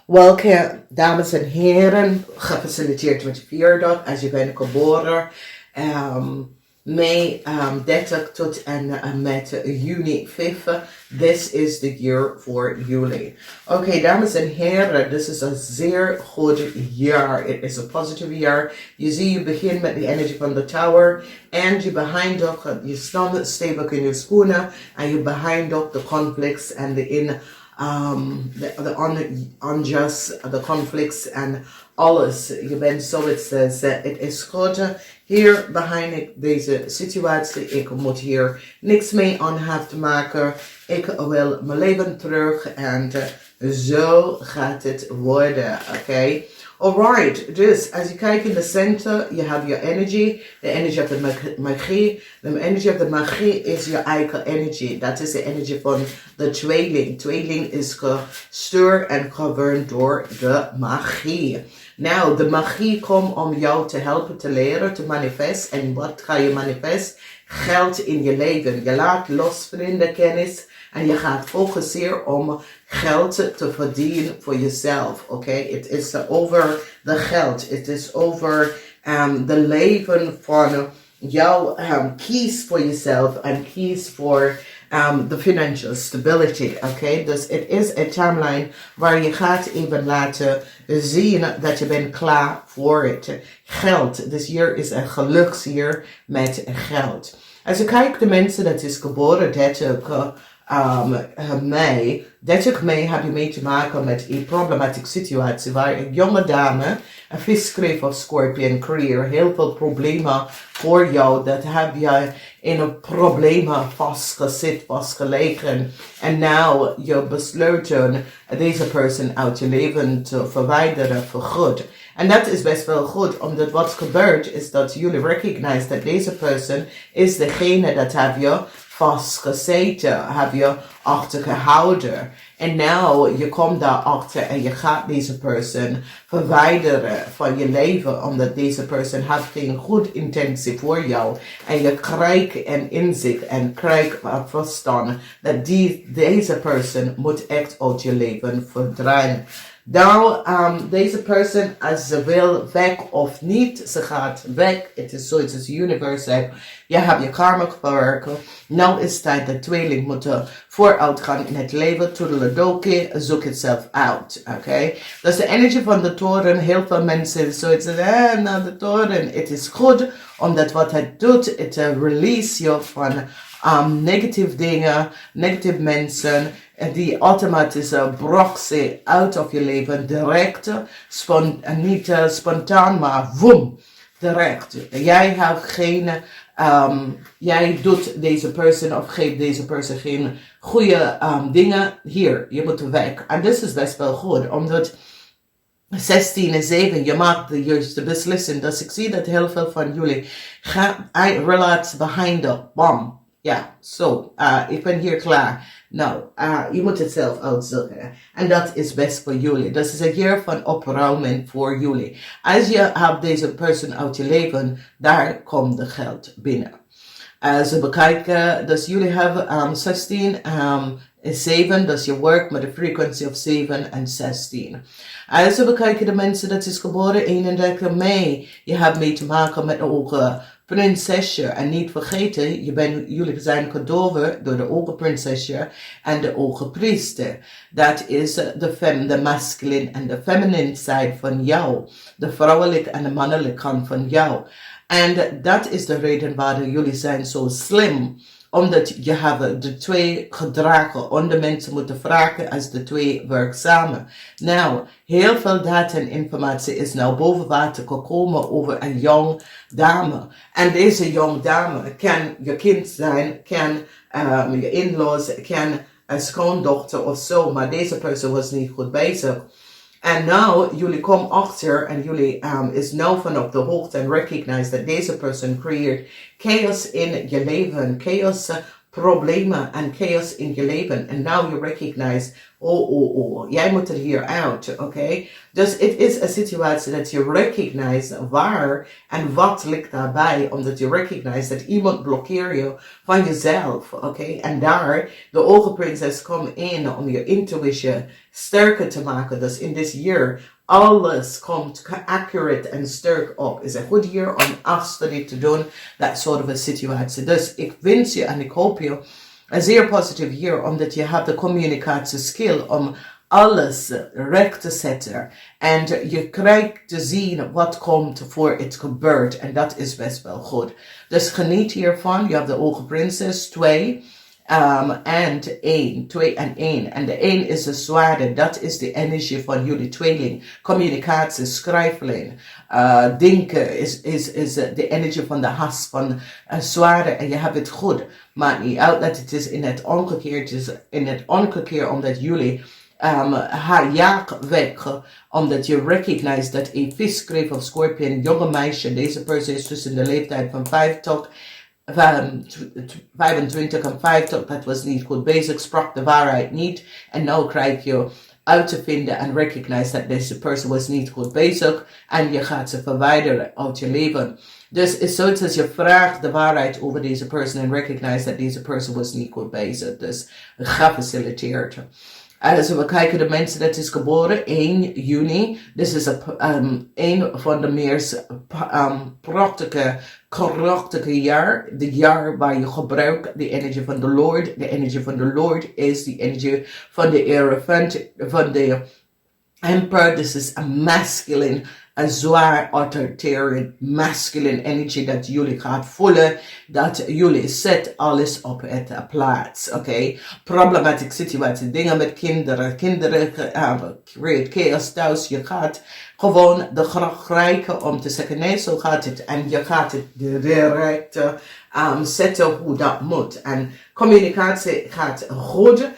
Welke, dames en heren, gefeliciteerd met je verjaardag als je bent geboren. Mei 30 tot en met juni 5. This is the year for jullie. Oké, dames en heren, dit is een zeer goed jaar. Het is een positieve jaar. Je ziet, je begint met de energie van de tower. En je behind ook, je staat stevig in je schoenen. En je behind ook de conflicts en de unjust, de conflicts en alles. Je bent zoiets, het is goed. Hier behind deze situatie, ik moet hier niks mee aan hebben te maken. Ik wil mijn leven terug en zo gaat het worden, oké? Alright, dus als je kijkt in de center, je hebt je energie. De energie of de magie. De energie of de magie is je eigen energie. Dat is de energie van de tweeling. Tweeling is gestuurd en governed door de magie. Nou, de magie komt om jou te helpen te leren, te manifesteren. En wat ga je manifesteren? Geld in je leven. Je laat los vrienden, kennis. En je gaat focussen om geld te verdienen voor jezelf. Oké? Het is over de geld. Het is over de leven van jou. Kies voor jezelf en kies voor de financial stability. Oké? Dus het is een timeline waar je gaat even laten zien dat je bent klaar voor het. Geld. Dus hier is een geluksjaar met geld. Als je kijkt de mensen dat is geboren 30 mei. 30 mei heb je mee te maken met een problematische situatie waar een jonge dame, een viskreef of scorpion career, heel veel problemen voor jou. Dat heb je in een problemen vastgelegen. En nou je besluiten deze persoon uit je leven te verwijderen voor goed. En dat is best wel goed, omdat wat gebeurt is dat jullie recognize dat deze persoon is degene dat heb je vastgezeten, heb je achtergehouden. En nou, je komt daarachter en je gaat deze persoon verwijderen van je leven, omdat deze persoon heeft geen goede intentie voor jou. En je krijgt een inzicht en krijgt verstand dat deze persoon moet echt uit je leven verdwijnen. Nou, deze persoon, als ze wil weg of niet, ze gaat weg. Het is zoiets als de universe zegt, je hebt je karma verwerken. Nou is het tijd dat tweeling moeten vooruit gaan in het leven. Toedeledokie, zoek het zelf uit. Oké? Dus de energie van de toren, heel veel mensen zoiets zeggen, nou de toren, het is goed. Omdat wat het doet, het release je van negatieve dingen, negatieve mensen. Die automatisch broksen uit of je leven direct, niet spontaan, maar woem, direct. Jij hebt geen, jij doet deze persoon of geeft deze persoon geen goede dingen. Hier, je moet weg. En dit is best wel goed, omdat 16 en 7, je maakt de juiste beslissing. Dus ik zie dat heel veel van jullie gaan, relax behind the bam. Ja, zo, ik ben hier klaar. Nou, je moet het zelf uitzoeken. En dat is best voor jullie. Dat is een jaar van opruiming voor jullie. Als je hebt deze persoon uit je leven, daar komt de geld binnen. Als we bekijken, dus jullie hebben 16 en 7, dus je werkt met de frequentie of 7 en 16. Als we bekijken de mensen dat is geboren 31 mei, je hebt mee te maken met ogen prinsesje. En niet vergeten, jullie zijn gedoven door de ogen prinsesje en de ogen priester. Dat is de masculine en de feminine side van jou. De vrouwelijke en de mannelijke kant van jou. En dat is de reden waarom jullie zijn zo slim. Omdat je hebt de twee gedragen. Onder mensen moeten vragen als de twee werken samen. Nou, heel veel data en informatie is nou boven water gekomen over een jong dame. En deze jong dame kan je kind zijn, kan je in-laws, kan een schoondochter of zo. Maar deze persoon was niet goed bezig. En nou, jullie komen achter en jullie is nou van op de hoogte en recognize dat deze persoon creëert chaos in je leven, chaos problemen en chaos in je leven. En now you recognize jij moet er hier uit, oké? Dus het is een situatie dat je recognize waar en wat ligt daarbij, omdat je recognize dat iemand blokkeert je van jezelf, oké? En daar, de ogenprinses komt in om je intuïtie sterker te maken. Dus in this year, alles komt accurate en sterk op. Is een goed jaar om afstudie te doen, dat soort of een situatie. Dus ik wens je en ik hoop je een zeer positief jaar, omdat je hebt de communicatieskill om alles recht te zetten. En je krijgt te zien wat komt voor het gebeurt. En dat is best wel goed. Dus geniet hiervan. Je hebt de Ogen Prinses 2. En 1, 2 en 1. En de 1 is de zwaarde. Dat is de energie van jullie tweeling. Communicatie, schrijflijn. Denken is de energie van de has van zwaarde. En je hebt het goed. Maakt niet uit dat het is in het omgekeerd. Het is in het omgekeerd omdat jullie haar jaag weg. Omdat je recognize dat een viskreef of scorpion, jonge meisje. Deze persoon is tussen de leeftijd van 5 tot 25 en 50, dat was niet goed bezig, sprak de waarheid niet. En nu krijg je uit te vinden en recognize dat deze persoon was niet goed bezig. En je gaat ze verwijderen uit je leven. Dus het is zoiets als je vraagt de waarheid over deze persoon en recognize dat deze persoon was niet goed bezig. Dus gefaciliteerd. Also we kijken de mensen dat is geboren 1 juni. Dit is een van de meest krachtige jaar. De jaar waar je gebruikt de energie van de Lord. De energie van de Lord is de energie van de Hierophant, van de Emperor. This is a masculine, een zwaar authoritarian masculine energy dat jullie gaat voelen, dat jullie zet alles op het plaats, oké? Problematische situatie, dingen met kinderen create chaos thuis, je gaat gewoon de graag krijgen om te zeggen, nee, zo gaat het, en je gaat het direct zetten hoe dat moet, en communicatie gaat goed.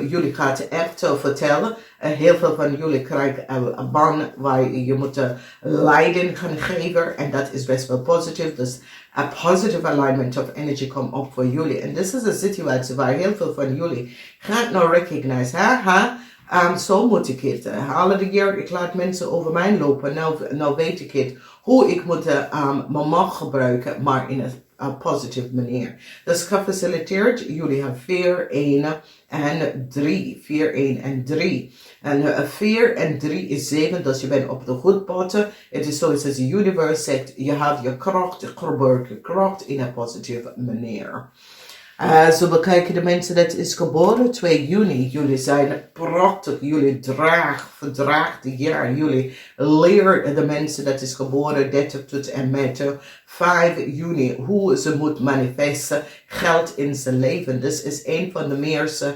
Jullie gaan echt vertellen. Heel veel van jullie krijgen een baan waar je moet leiding gaan geven. En dat is best wel positief. Dus een positive alignment of energy komt op voor jullie. En dit is een situatie waar heel veel van jullie gaat nou recognize. Zo moet ik het. Alle de keer ik laat mensen over mij lopen. Nou weet ik het. Hoe ik moet mijn macht gebruiken. Maar in een positieve manier. Dus gefaciliteerd. Jullie hebben 4, 1 en 3. 4, 1 en 3. En 4 en 3 is 7. Dus je bent op de goede potten. Het is zoals de universe zegt. Je hebt je kracht gebruikt. Kracht in een positieve manier. Zo bekijken de mensen dat is geboren 2 juni. Jullie zijn prachtig. Jullie verdraagt het jaar. Jullie leren de mensen dat is geboren 30 tot en met 5 juni. Hoe ze moet manifesten geld in zijn leven. Dus is een van de meeste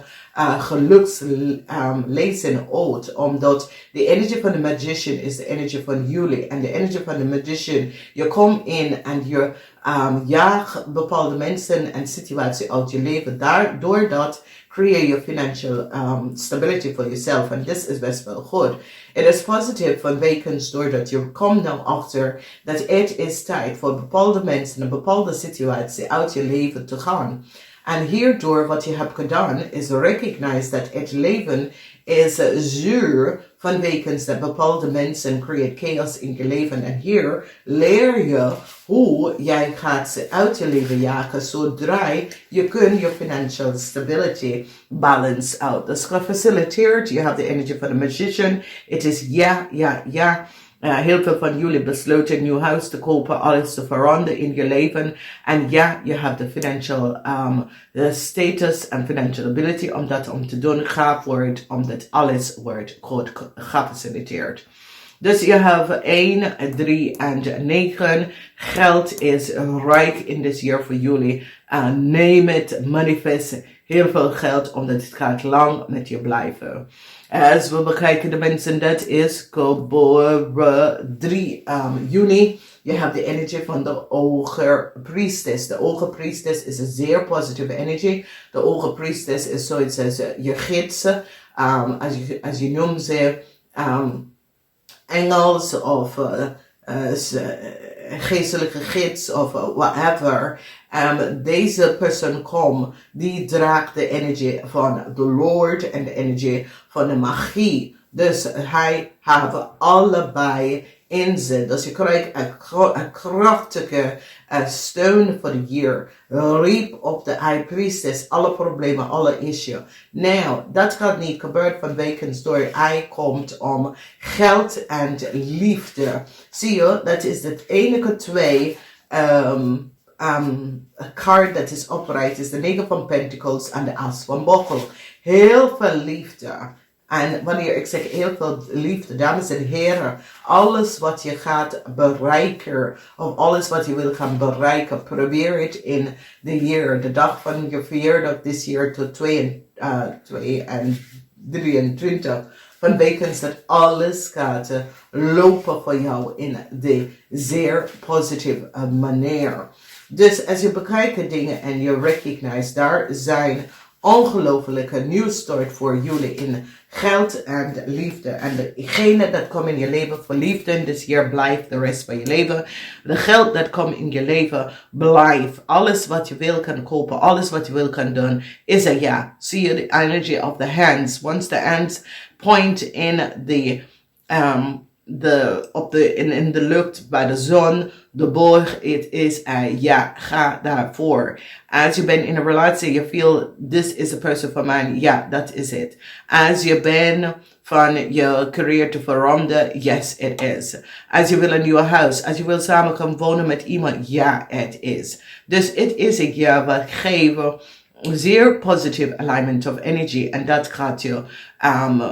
gelukslezen ooit. Omdat de energie van de magician is de energie van jullie. En de energie van de magician, je komt in en je jaagt bepaalde mensen en situaties uit je leven. Daardoor dat creëer je financial stability voor jezelf. En dit is best wel goed. Het is positief vanwege doordat je komt nou achter dat het is tijd voor bepaalde mensen een bepaalde situatie uit je leven te gaan. En hierdoor wat je hebt gedaan is recognize dat het leven is zuur vanwege dat bepaalde mensen creëren chaos in je leven. En hier leer je hoe jij gaat ze uit je leven jagen zodra je kunt je financial stability balance out. Dus gefaciliteerd, je hebt de energie van de magician. Het is ja. Heel veel van jullie besloten een nieuw huis te kopen, alles te veranderen in je leven. En ja, je hebt de financial status en financial ability om dat te doen. Ga voor het, omdat alles wordt goed gefaciliteerd. Dus je hebt 1, 3 en 9. Geld is rijk in dit jaar voor jullie. Neem het, manifest heel veel geld, omdat het gaat lang met je blijven. Als we bekijken de mensen, dat is geboren 3 juni. Je hebt de energie van de ogerpriestess. De ogerpriestess is een zeer positieve energie. De ogerpriestess is zoiets als je gidsen. Als je noemt ze engels of geestelijke gids of whatever. Deze persoon komt, die draagt de energie van de Lord en de energie van de magie. Dus hij heeft allebei in zich. Dus je krijgt een krachtige steun voor de jaar. Riep op de high priestess alle problemen, alle issues. Nou, dat gaat niet gebeuren van wekens door. Hij komt om geld en liefde. Zie je, dat is het enige twee kaart dat is upright. Is de 9 van Pentacles en de as van Bokkel. Heel veel liefde. En wanneer ik zeg heel veel liefde, dames en heren, alles wat je gaat bereiken, of alles wat je wil gaan bereiken, probeer het in de dag van je verjaardag, dit jaar tot 23, van wekens dat alles gaat lopen voor jou in de zeer positieve manier. Dus als je bekijkt dingen en je recognize, daar zijn ongelofelijke nieuwstart voor jullie in geld en liefde. En degene dat komt in je leven voor liefde, dus hier blijft de rest van je leven. De geld dat komt in je leven, blijft. Alles wat je wil kan kopen, alles wat je wil kan doen, is een ja. Zie je de energy of the hands. Once the hands point in in de lucht bij de zon, de borg, het is ja, ga daarvoor. Als je bent in een relatie, je feel, this is the person for me, ja, dat is het. Als je bent van je career te veranderen, yes, it is. Als je wil een nieuw huis, als je wil samen gaan wonen met iemand, ja, het is. Dus het is een ja, wat geven zeer positive alignment of energy en dat gaat je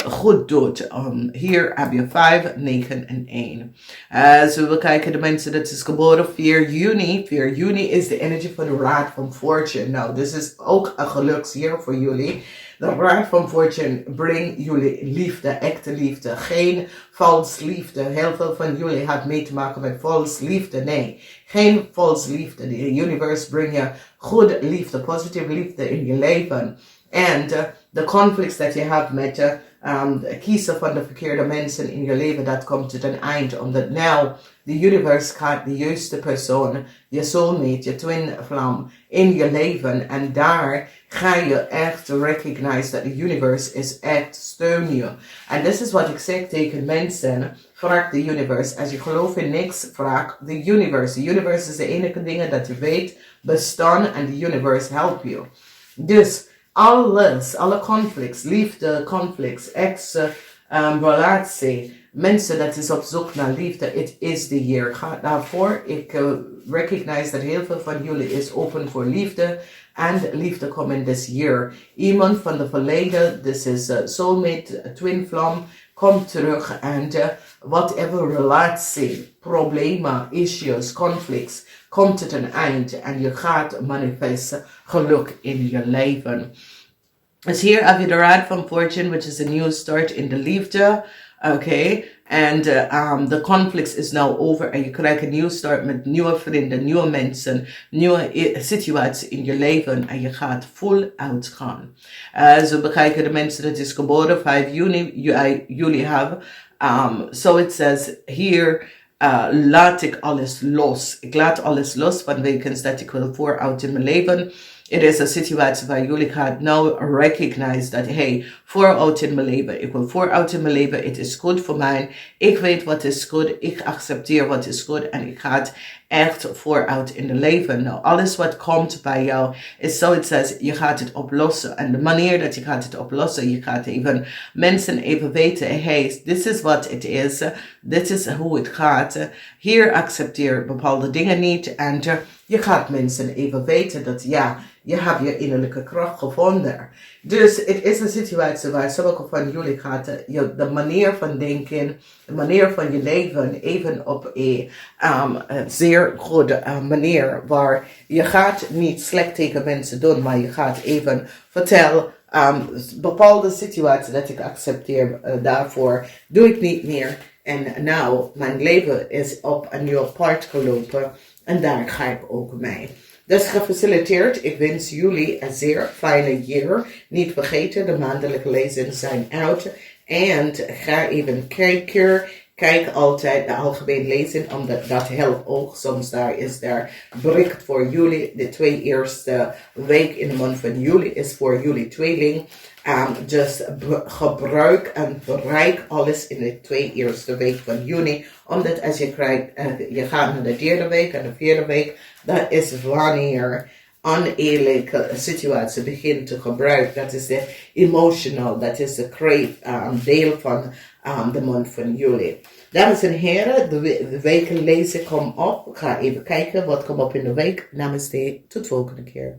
goed doen. Hier heb je 5, 9 en 1. Als we kijken de mensen dat is geboren 4 juni. 4 juni is de energie van de Raad van Fortune. Nou, dit is ook een geluksjaar voor jullie. De Raad van Fortune brengt jullie liefde, echte liefde. Geen vals liefde. Heel veel van jullie had mee te maken met vals liefde. Nee, geen vals liefde. De universe brengt je goede liefde, positieve liefde in je leven. En de conflicts dat je hebt met kiezen van de verkeerde mensen in je leven, dat komt tot een eind. Omdat nou de universe gaat de juiste persoon, je soulmate, je twin flame in je leven. En daar ga je echt recognize dat de universe is echt steun je. En dit is wat ik zeg tegen mensen. Vraag de universe. Als je gelooft in niks, vraag de universe. De universe is de enige dingen dat je weet bestaan en de universe helpt je. Dus alles, alle conflicts, liefde, conflicts, relatie, mensen dat is op zoek naar liefde, het is de year. Ga daarvoor. Ik recognize dat heel veel van jullie is open voor liefde. En liefde komt in this year. Iemand van de verleden, this is soulmate, twin flame, komt terug en whatever relatie, problemen, issues, conflicts, komt tot een eind en je gaat manifesteren geluk in je leven. Dus hier heb je de Raad van Fortune, which is a new start in de liefde. Okay, and the conflicts is now over en je krijgt een nieuw start met nieuwe vrienden, nieuwe mensen, nieuwe situaties in je leven en je gaat full out gaan. Zo bekijken de mensen dat is geboren 5 juni, jullie hebben. So it says here, laat ik alles los. Ik laat alles los van wekens dat ik wil vooruit in mijn leven. Het is een situatie waar jullie gaat nou recognize dat, hey, vooruit in mijn leven. Ik wil vooruit in mijn leven. Het is goed voor mij. Ik weet wat is goed. Ik accepteer wat is goed. En ik ga echt vooruit in het leven. Nou, alles wat komt bij jou is zo, het says, je gaat het oplossen. En de manier dat je gaat het oplossen, je gaat even mensen even weten, hey, this is what it is. Dit is hoe het gaat. Hier accepteer bepaalde dingen niet. En je gaat mensen even weten dat, ja, je hebt je innerlijke kracht gevonden. Dus het is een situatie waar sommige van jullie gaat de manier van denken, de manier van je leven even op een zeer goede manier. Waar je gaat niet slecht tegen mensen doen, maar je gaat even vertellen, bepaalde situaties dat ik accepteer, daarvoor doe ik niet meer. En nou, mijn leven is op een nieuw pad gelopen en daar ga ik ook mee. Dus gefaciliteerd, ik wens jullie een zeer fijne jaar. Niet vergeten, de maandelijke lezingen zijn uit. En ga even kijken Kijk altijd de algemeen lezing, omdat dat helpt ook. Soms daar is daar bericht voor juli. De 2 eerste week in de maand van juli is voor jullie tweeling. Dus gebruik en bereik alles in de 2 eerste week van juni. Omdat als je gaat naar de 3e week en de 4e week, dat is wanneer oneerlijke situatie begint te gebruiken. Dat is de emotional, dat is de crave deel van de maand van juli. Dames en heren, de wekenlezing komt op. Ga even kijken wat komt op in de week. Namaste, tot volgende keer.